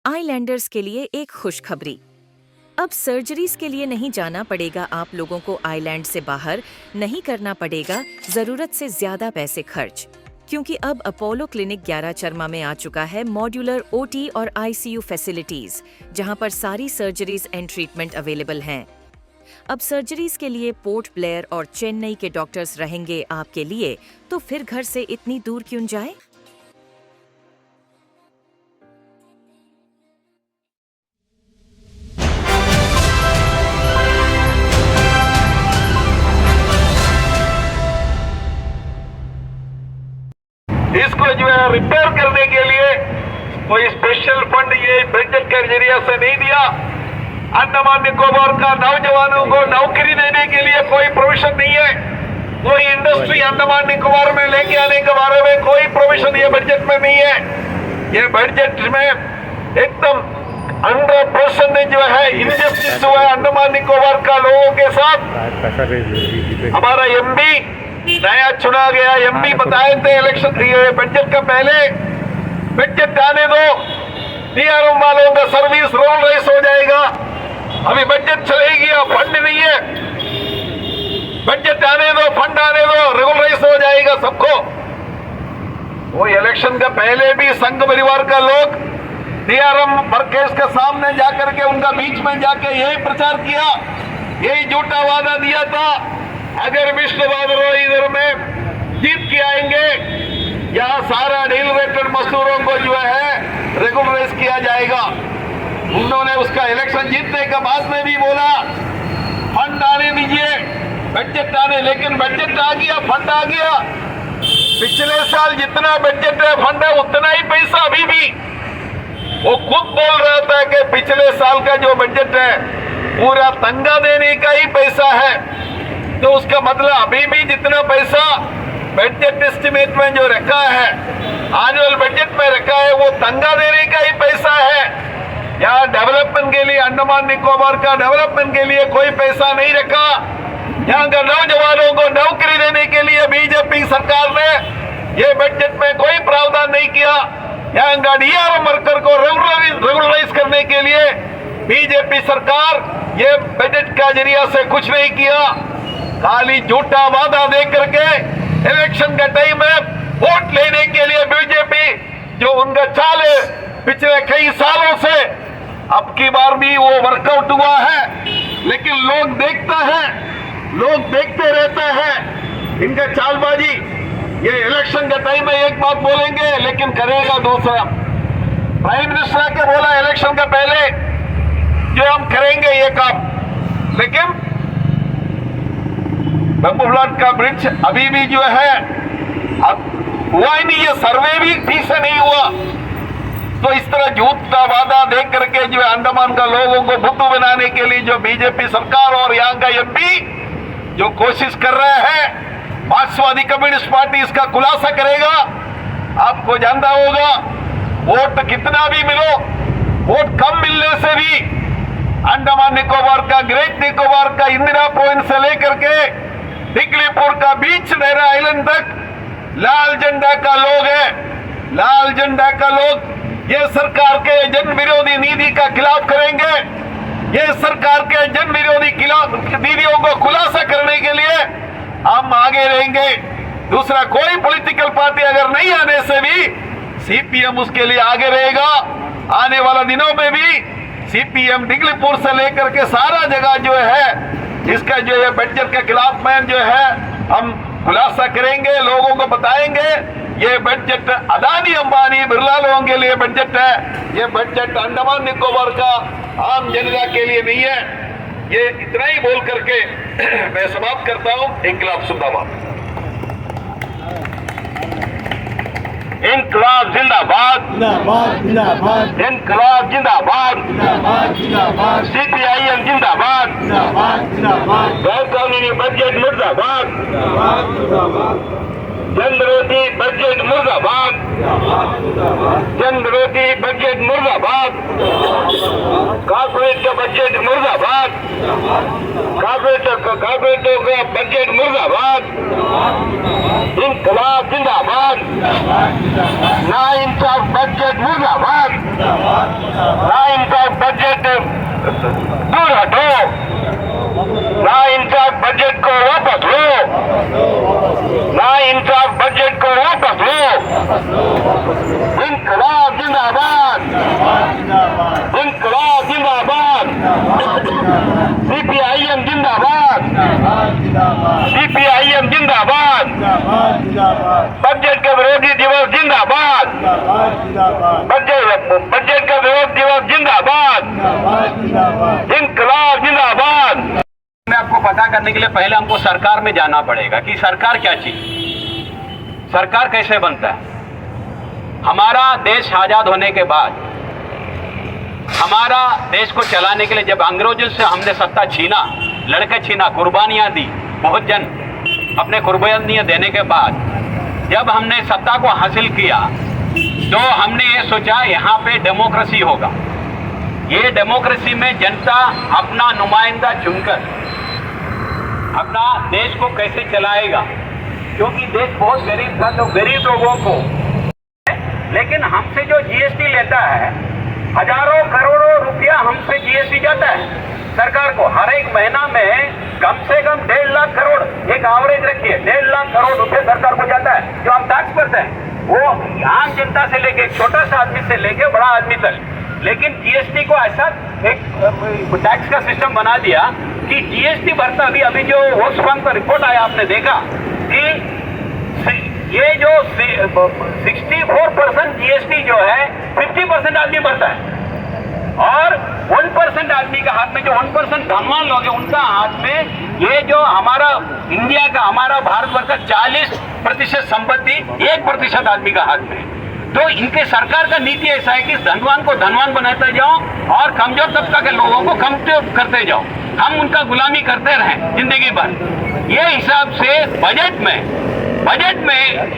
आईलैंडर्स के लिए एक खुशखबरी। अब सर्जरीज के लिए नहीं जाना पड़ेगा आप लोगों को, आइलैंड से बाहर नहीं करना पड़ेगा ज़रूरत से ज़्यादा पैसे खर्च, क्योंकि अब अपोलो क्लिनिक 11 चरमा में आ चुका है मॉड्यूलर ओटी और आईसीयू फैसिलिटीज, जहां पर सारी सर्जरीज एंड ट्रीटमेंट अवेलेबल हैं। अब सर्जरीज के लिए पोर्ट ब्लेयर और चेन्नई के डॉक्टर्स रहेंगे आपके लिए, तो फिर घर से इतनी दूर क्यों जाए। इसको जो है रिपेयर करने के लिए कोई स्पेशल फंड ये बजट के जरिए से नहीं दिया। अंडमान निकोबार का नौजवानों को नौकरी देने के लिए कोई प्रोविजन नहीं है। कोई इंडस्ट्री अंडमान निकोबार में लेके आने के बारे में कोई प्रोविजन ये बजट में नहीं है। ये बजट में एकदम 100% जो है इनजस्टिस हुआ है अंडमान निकोबार का लोगों के साथ। हमारा एमपी नया चुना गया एमपी बताए थे इलेक्शन बजट का पहले, बजट आने दो, डीआरएम वालों का सर्विस रोल रेस हो जाएगा। अभी बजट चलेगी, फंड नहीं है, बजट आने दो, फंड आने दो, रोल रेस हो जाएगा सबको। वो इलेक्शन का पहले भी संघ परिवार का लोग डीआरएम मर्केश के सामने जाकर के उनका बीच में जाके यही प्रचार किया, यही झूठा वादा दिया था। अगर विष्णु बाबरो इधर में जीत के आएंगे, यहाँ सारा डील रेटेड मजदूरों को जो है रेगुलराइज किया जाएगा। उन्होंने उसका इलेक्शन जीतने के बाद में भी बोला फंड आने दीजिए, बजट आने, लेकिन बजट आ गया, फंड आ गया। पिछले साल जितना बजट है फंड है उतना ही पैसा अभी भी। वो खुद बोल रहा था कि पिछले साल का जो बजट है पूरा तंगा देने का ही पैसा है, तो उसका मतलब अभी भी जितना पैसा बजट एस्टिमेट में जो रखा है, एनुअल बजट में रखा है, वो तंगा देने का ही पैसा है। यहाँ डेवलपमेंट के लिए, अंडमान निकोबार का डेवलपमेंट के लिए कोई पैसा नहीं रखा। यहाँ के नौजवानों को नौकरी देने के लिए बीजेपी सरकार ने ये बजट में कोई प्रावधान नहीं किया। यहाँ का डीआरएम वर्कर को रेगुलराइज करने के लिए बीजेपी सरकार ये बजट का जरिया से कुछ नहीं किया। खाली झूठा वादा दे करके इलेक्शन का टाइम में वोट लेने के लिए बीजेपी जो उनका चाल है पिछले कई सालों से, अब की बार भी वो वर्कआउट हुआ है। लेकिन लोग देखता है, लोग देखते रहते हैं इनका चालबाजी। ये इलेक्शन के टाइम में एक बात बोलेंगे लेकिन करेगा दूसरा। प्राइम मिनिस्टर के बोला इलेक्शन का पहले जो हम करेंगे ये काम, लेकिन बम्बूलाट का ब्रिज अभी भी जो है अब हुआ ही नहीं, ये सर्वे भी ठीक से नहीं हुआ। तो इस तरह झूठा वादा दे करके जो अंडमान का लोगों को बुद्धू बनाने के लिए जो बीजेपी सरकार और यहाँ का एमपी जो कोशिश कर रहे हैं, मार्क्सवादी कम्युनिस्ट पार्टी इसका खुलासा करेगा। आपको जानना होगा वोट कितना भी मिलो, वोट कम मिलने से भी अंडमान निकोबार का, ग्रेट निकोबार का इंदिरा पॉइंट से लेकर के दिगलीपुर का बीच नहरा आइलैंड तक लाल झंडा का लोग है। लाल झंडा का लोग ये सरकार के जन विरोधी नीति का खिलाफ करेंगे। ये सरकार के जन विरोधी नीतियों को खुलासा करने के लिए हम आगे रहेंगे। दूसरा कोई पॉलिटिकल पार्टी अगर नहीं आने से भी सीपीएम उसके लिए आगे रहेगा। आने वाला दिनों में भी सीपीएम दिगलीपुर से लेकर के सारा जगह जो है इसका जो है बजट के खिलाफ में जो है हम खुलासा करेंगे, लोगों को बताएंगे। ये बजट अदानी अंबानी बिरला लोगों के लिए बजट है, ये बजट अंडमान निकोबार का आम जनता के लिए नहीं है। ये इतना ही बोल करके मैं समाप्त करता हूँ। इंकलाब जिंदाबाद, इंकलाब जिंदाबाद, इंकलाब जिंदाबाद, सीपीआईएम जिंदाबाद, गैर कानूनी बजट मुर्दाबाद, जनविरोधी बजट मुर्दाबाद, जनविरोधी बजट मुर्दाबाद, कॉर्पोरेट का बजट मुर्दाबाद, कॉर्पोरेटों का बजट मुर्दाबाद, इंकलाब जिंदाबाद, ना इंसाफ बजट मुर्दाबाद। ना इंसाफ बजट दूर हटो, ना इंसाफ बजट को वापस लो, ना इंसाफ बजट को वापस लो। इंकलाब जिंदाबाद, इंकलाब जिंदाबाद, CPIM जिंदाबाद, CPIM जिंदाबाद, बजट का विरोधी दिवस जिंदाबाद, बजट का विरोध दिवस जिंदाबाद, इंकलाब जिंदाबाद। में आपको पता करने के लिए पहले हमको सरकार में जाना पड़ेगा कि सरकार क्या चीज, सरकार कैसे बनता है। हमारा देश आजाद होने के बाद हमारा देश को चलाने के लिए जब अंग्रेजों से हमने सत्ता छीना, लड़के छीना, कुर्बानियां दी, बहुत जन अपने कुर्बानियां देने के बाद जब हमने सत्ता को हासिल किया तो हमने ये सोचा यहाँ पे डेमोक्रेसी होगा। ये डेमोक्रेसी में जनता अपना नुमाइंदा चुनकर अपना देश को कैसे चलाएगा, क्योंकि देश बहुत गरीब था तो गरीब लोगों को, लेकिन हमसे जो जीएसटी लेता है, हजारों करोड़ों रुपया हमसे जीएसटी जाता है सरकार को। हर एक महीना में कम से कम 1.5 लाख करोड़, एक एवरेज रखिए, 1.5 लाख करोड़ रुपए सरकार को जाता है जो हम टैक्स भरते हैं, वो आम जनता से लेके छोटा सा आदमी से लेके बड़ा आदमी तक। लेकिन जीएसटी को ऐसा एक टैक्स का सिस्टम बना दिया कि जीएसटी भरता अभी जो वोक्सवान का रिपोर्ट आया, आपने देखा कि ये जो 64% जीएसटी जो है 50% आदमी भरता है, और 1% आदमी का हाथ में, जो 1% धनवान लोग हैं उनका हाथ में ये जो हमारा इंडिया का, हमारा भारतवर्ष का 40% संपत्ति 1% आदमी का हाथ में। तो इनके सरकार का नीति ऐसा है कि धनवान को धनवान बनाते जाओ और कमजोर तबका के लोगों को कमजोर करते जाओ, हम उनका गुलामी करते रहें जिंदगी भर। ये हिसाब से बजट में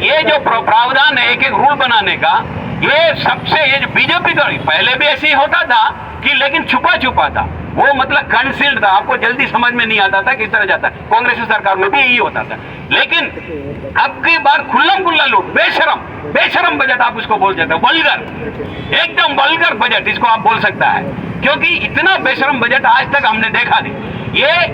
ये जो प्रावधान है एक रूल बनाने का, ये सबसे, ये जो बीजेपी का पहले भी ऐसे ही होता था कि लेकिन छुपा था, वो मतलब कंसील्ड था, आपको जल्दी समझ में नहीं आता था किस तरह जाता है। कांग्रेस सरकार में भी यही होता था, लेकिन अब की बार खुल्लम खुल्ला लूट, बेशरम बजट आप उसको बोल सकते हैं, वल्गर, एकदम वल्गर बजट इसको आप बोल सकता है, क्योंकि इतना बेशरम बजट आज तक हमने देखा नहीं। ये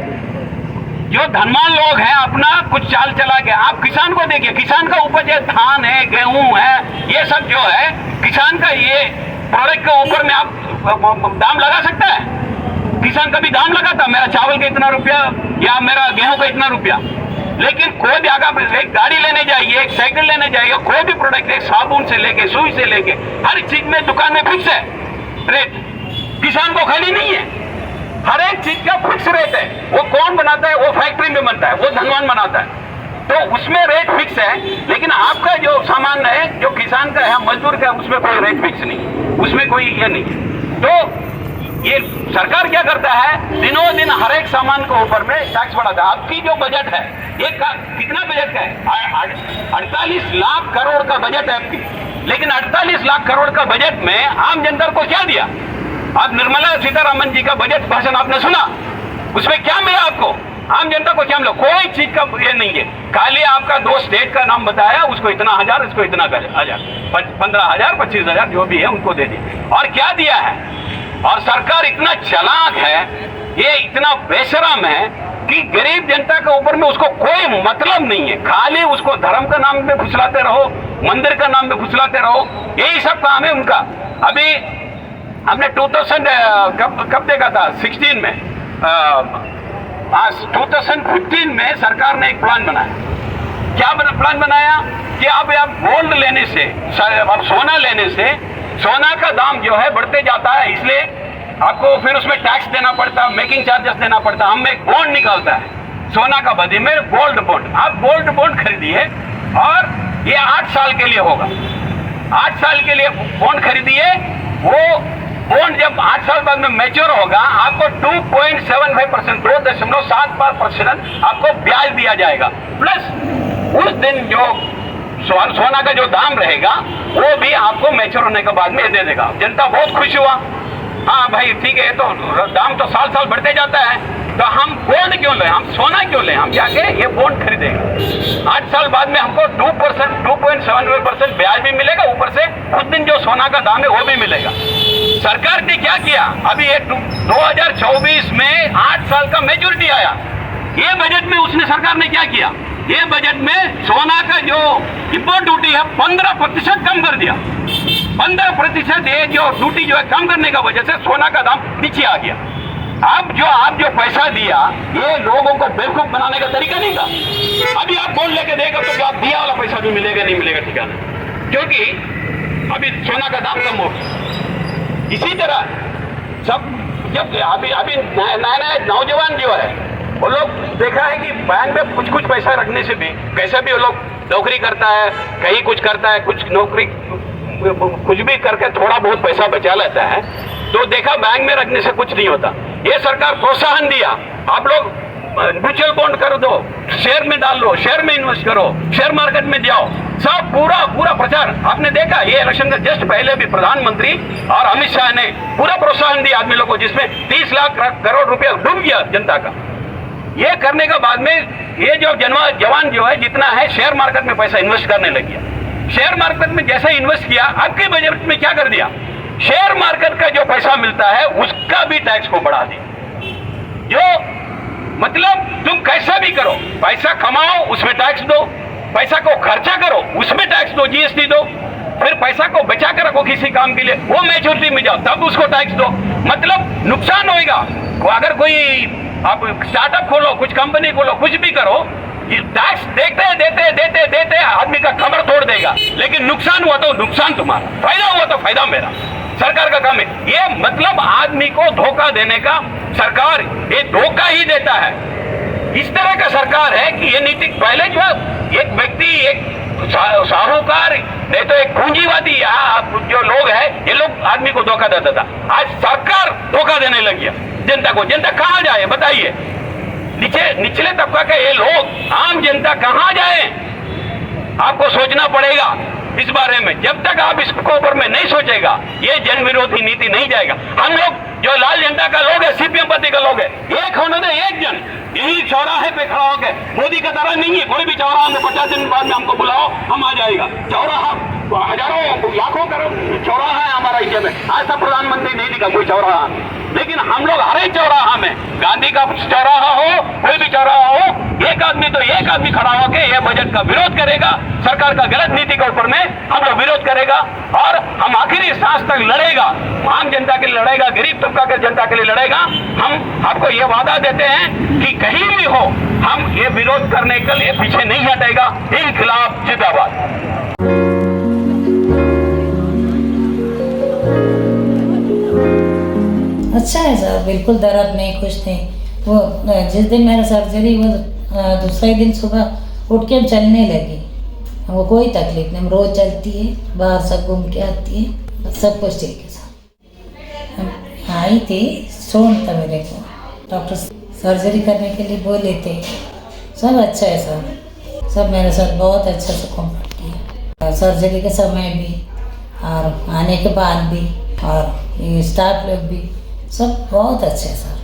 जो धनवान लोग हैं अपना कुछ चाल चला के, आप किसान को देखिए, किसान का उपज है, धान है, गेहूं है, ये सब जो है किसान का, ये प्रोडक्ट के ऊपर में आप दाम लगा सकता है? किसान कभी दाम लगाता मेरा चावल का इतना रुपया या मेरा गेहूं का इतना रुपया? लेकिन कोई भी अगर एक गाड़ी लेने जाइए, एक साइकिल लेने जाइए, कोई भी प्रोडक्ट, एक साबुन से लेके सुई से लेके हर चीज में दुकान में फिक्स है रेट, किसान को खाली नहीं है, हर एक चीज का फिक्स रेट है। वो कौन बनाता है? वो फैक्ट्री में बनता है, वो धनवान बनाता है, तो उसमें रेट फिक्स है। लेकिन आपका जो सामान है, जो किसान का है, मजदूर का, उसमें कोई रेट फिक्स नहीं, उसमें कोई ये नहीं। तो ये सरकार क्या करता है, दिनों दिन हर एक सामान के ऊपर में टैक्स बढ़ाता है। आपकी जो बजट है, ये कितना बजट का है? 48 लाख करोड़ का बजट है आपकी, लेकिन 48 लाख करोड़ का बजट में आम जनता को क्या दिया? आप निर्मला सीतारामन जी का बजट भाषण आपने सुना, उसमें क्या मिला आपको? आम जनता को क्या मिला? कोई चीज का ये नहीं है, खाली आपका 2 स्टेट का नाम बताया, उसको इतना हजार, इसको इतना हजार, 15,000, 25,000 जो भी है उनको दे दिए। और क्या दिया है? और सरकार इतना चालाक है, ये इतना बेशरम है कि गरीब जनता के ऊपर में उसको कोई मतलब नहीं है, खाली उसको धर्म का नाम में फुसलाते रहो, मंदिर का नाम में फुसलाते रहो, यही सब काम है उनका। अभी हमने 2000 कब देखा था? 16 में, 2015 में सरकार ने एक प्लान बनाया। क्या प्लान बनाया कि अब आप गोल्ड लेने से, अब सोना लेने से, सोना का दाम जो है बढ़ते जाता है, इसलिए आपको फिर उसमें टैक्स देना पड़ता है, मेकिंग चार्जेस देना पड़ता है। हम एक बॉन्ड निकालता है सोना का बदले में, गोल्ड बॉन्ड। आप गोल्ड बॉन्ड खरीदिए और ये 8 साल के लिए होगा, 8 साल के लिए बॉन्ड खरीदिए। वो बॉन्ड जब 8 साल बाद में मैच्योर होगा, आपको 2.75%, 2.75% आपको ब्याज दिया जाएगा, प्लस उस दिन जो सोना का जो दाम रहेगा वो भी आपको मैच्योर होने के बाद में दे देगा। जनता बहुत खुश हुआ, हाँ भाई ठीक है, तो दाम तो साल साल बढ़ते जाता है, तो हम बॉन्ड क्यों लें, हम सोना क्यों लें, हम जाके ये बॉन्ड खरीदेंगे। 8 साल बाद में हमको 2.75% ब्याज भी मिलेगा, ऊपर से उस दिन जो सोना का दाम है वो भी मिलेगा। सरकार ने क्या किया, अभी ये 2024 में 8 साल का मेच्योरिटी आया, ये बजट में उसने सरकार ने क्या किया, ये बजट में सोना का जो इंपोर्ट ड्यूटी है 15% कम कर दिया। 15% ये जो ड्यूटी जो है कम करने का वजह से सोना का दाम नीचे आ गया। अब जो आप जो पैसा दिया ये लोगों को बेवकूफ बनाने का तरीका नहीं था। अभी आप बोल लेके देखो तो आप दिया वाला पैसा भी मिलेगा नहीं मिलेगा ठिकाना, क्योंकि अभी सोना का दाम कम हो गया। इसी तरह सब जब अभी नए नौजवान जो है वो लोग देखा है कि बैंक में कुछ पैसा रखने से भी कैसे भी वो लोग नौकरी करता है, कहीं कुछ करता है, कुछ नौकरी कुछ भी करके थोड़ा बहुत पैसा बचा लेता है, तो देखा बैंक में रखने से कुछ नहीं होता। ये सरकार प्रोत्साहन दिया, आप लोग म्यूचुअल बॉन्ड कर दो, शेयर में डाल लो, शेयर में इन्वेस्ट करो, शेयर मार्केट में जाओ, सब पूरा प्रचार आपने देखा। ये इलेक्शन के जस्ट पहले भी प्रधानमंत्री और अमित शाह ने पूरा प्रोत्साहन दिया आदमी लोगों को, जिसमें 30 लाख करोड़ रुपया डूब गया जनता का। ये करने के बाद में ये जो जवान जो है जितना है शेयर मार्केट में पैसा इन्वेस्ट करने लग गया। शेयर मार्केट में जैसे इन्वेस्ट किया, आपके बजट में क्या कर दिया, शेयर मार्केट का जो पैसा मिलता है उसका भी टैक्स को बढ़ा दिया। जो मतलब तुम कैसा भी करो, पैसा कमाओ उसमें टैक्स दो, पैसा को खर्चा करो उसमें टैक्स दो, जीएसटी दो, फिर पैसा को बचा कर रखो किसी काम के लिए, वो मैच्योरिटी में जाओ तब उसको टैक्स दो। मतलब नुकसान होएगा। अगर कोई आप स्टार्टअप खोलो, कुछ कंपनी खोलो, कुछ भी करो, टैक्स देते आदमी का कमर तोड़ देगा, लेकिन नुकसान हुआ तो नुकसान तुम्हारा, फायदा हुआ तो फायदा मेरा। सरकार का काम है ये, मतलब आदमी को धोखा देने का सरकार ये धोखा ही देता है। इस तरह का सरकार है कि ये नीति पहले जो है एक व्यक्ति, एक साहूकार, नहीं तो एक पूंजीवादी जो लोग हैं ये लोग आदमी को धोखा देता था। आज सरकार धोखा देने लगी है जनता को। जनता कहाँ जाए बताइए, निचले तबका के ये लोग, आम जनता कहाँ जाए, आपको सोचना पड़ेगा इस बारे में। जब तक आप इसको ऊपर में नहीं सोचेगा ये जन विरोधी नीति नहीं जाएगा। हम लोग जो लाल झंडा का लोग है, सीपीएम पार्टी का लोग है, एक होने दे, एक जन यही चौराहे पे खड़ा होकर, मोदी का तरह नहीं है कोई भी चौराहा में 50 दिन बाद में हमको बुलाओ हम आ जाएगा। चौराहा हजारों लाखों करोड़ चौराहा है हमारा इंडिया में, आज तक प्रधानमंत्री नहीं दिखा कोई चौराहा। लेकिन हम लोग हर एक चौराहा में, गांधी का चौराहा हो, कोई भी चौराहा हो, एक आदमी तो एक आदमी खड़ा होकर ये बजट का विरोध करेगा, सरकार का गलत नीति के ऊपर में हम लोग विरोध करेगा और हम आखिरी सांस तक लड़ेगा। आम जनता के लिए लड़ेगा, गरीब तबका के जनता के लिए लड़ेगा। हम आपको ये वादा देते हैं कि कहीं भी हो हम ये विरोध करने के लिए पीछे नहीं हटेगा। इनकलाब जिंदाबाद। अच्छा है सर, बिल्कुल दर्द नहीं, कुछ नहीं। वो जिस दिन मेरा सर्जरी वो दूसरे दिन सुबह उठ के चलने लगी, वो कोई तकलीफ नहीं, रोज़ चलती है, बाहर सब घूम के आती है, सब कुछ ठीक है सर। आई थी, स्टोन था मेरे को, डॉक्टर सर्जरी करने के लिए बोले थे। सब अच्छा है सर, सब मेरे साथ बहुत अच्छा से कॉम्फर्ट किया, सर्जरी के समय भी और आने के बाद भी, और ये स्टाफ लोग भी सब बहुत अच्छे हैं सर।